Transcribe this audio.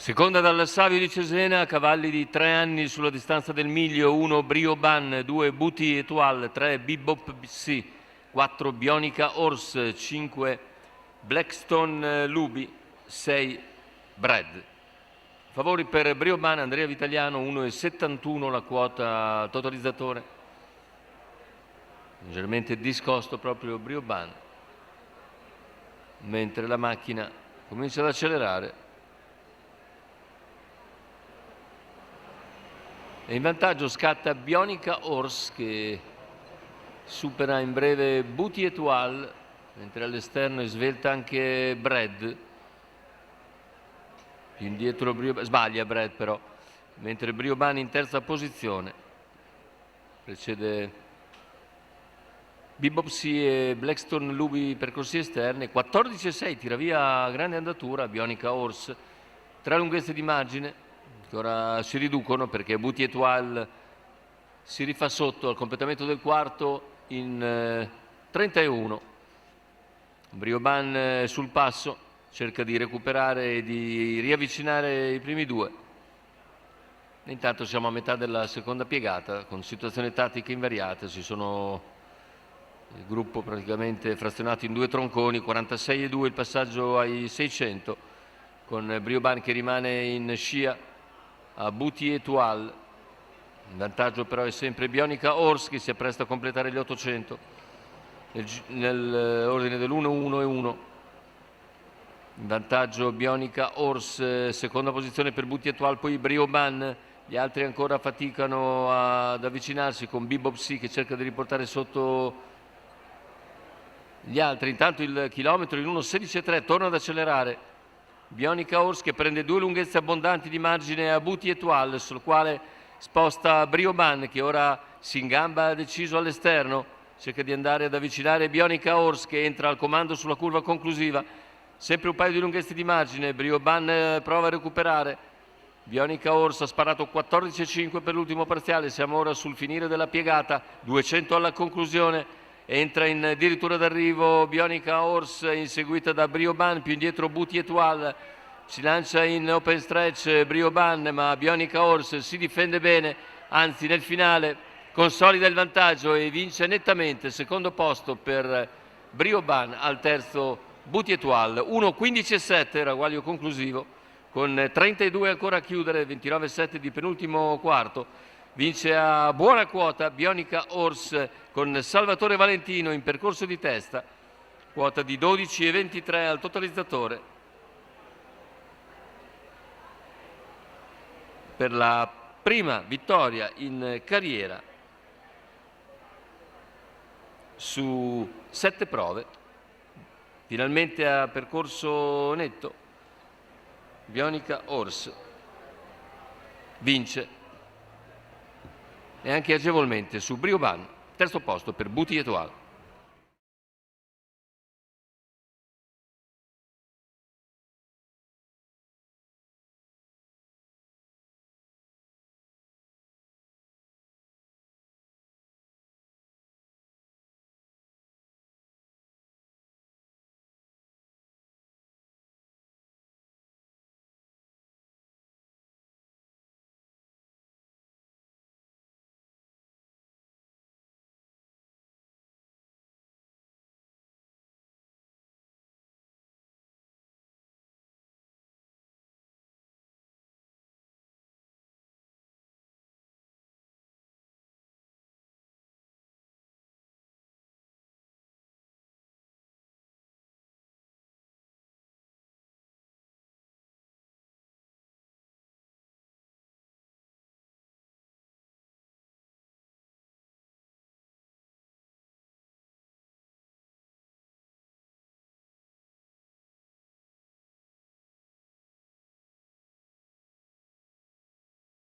Seconda dal Savio di Cesena, cavalli di 3 anni sulla distanza del miglio, 1 Brioban, 2 Buti Etoile, 3 Bebop BC, 4 Bionica Horse, 5 Blackstone Luby, 6 Brad. Favori per Brioban, Andrea Vitaliano, 1,71 la quota totalizzatore. Leggermente discosto proprio Brioban, mentre la macchina comincia ad accelerare. E in vantaggio scatta Bionica Horse che supera in breve Buti Etoile, mentre all'esterno è svelta anche Brad. Più indietro Brioban, sbaglia Brad però, mentre Brioban in terza posizione. Precede Bebop C e Blackstone Luby percorsi esterni. 14,6 tira via grande andatura Bionica Horse, 3 lunghezze di margine che ora si riducono perché Buti Etoile si rifà sotto al completamento del quarto in 31. Brioban sul passo cerca di recuperare e di riavvicinare i primi due. Intanto siamo a metà della seconda piegata con situazioni tattiche invariate. Si sono il gruppo praticamente frazionato in 2 tronconi, 46,2 il passaggio ai 600, con Brioban che rimane in scia a Buti Etoile. In vantaggio però è sempre Bionica Horse che si appresta a completare gli 800 nell'ordine dell'1-1 e 1. In vantaggio Bionica Horse, seconda posizione per Buti Etoile, poi Brioban. Gli altri ancora faticano ad avvicinarsi con Bebop C che cerca di riportare sotto gli altri. Intanto il chilometro in 1,16,3 torna ad accelerare Bionica Horse che prende 2 lunghezze abbondanti di margine a Buti Etoile, sul quale sposta Brioban che ora si ingamba deciso all'esterno, cerca di andare ad avvicinare Bionica Horse che entra al comando sulla curva conclusiva. Sempre un paio di lunghezze di margine, Brioban prova a recuperare. Bionica Horse ha sparato 14,5 per l'ultimo parziale, siamo ora sul finire della piegata, 200 alla conclusione. Entra in addirittura d'arrivo Bionica Horse inseguita da Brioban, più indietro Buti Etoile, si lancia in open stretch Brioban, ma Bionica Horse si difende bene, anzi nel finale consolida il vantaggio e vince nettamente. Secondo posto per Brioban, al terzo Buti Etoile, 1,15,7 ragguaglio conclusivo, con 32 ancora a chiudere, 29,7 di penultimo quarto. Vince a buona quota Bionica Horse con Salvatore Valentino in percorso di testa, quota di 12,23 al totalizzatore. Per la prima vittoria in carriera su 7 prove, finalmente a percorso netto, Bionica Horse vince e anche agevolmente su Brioban, terzo posto per Buti Etoile.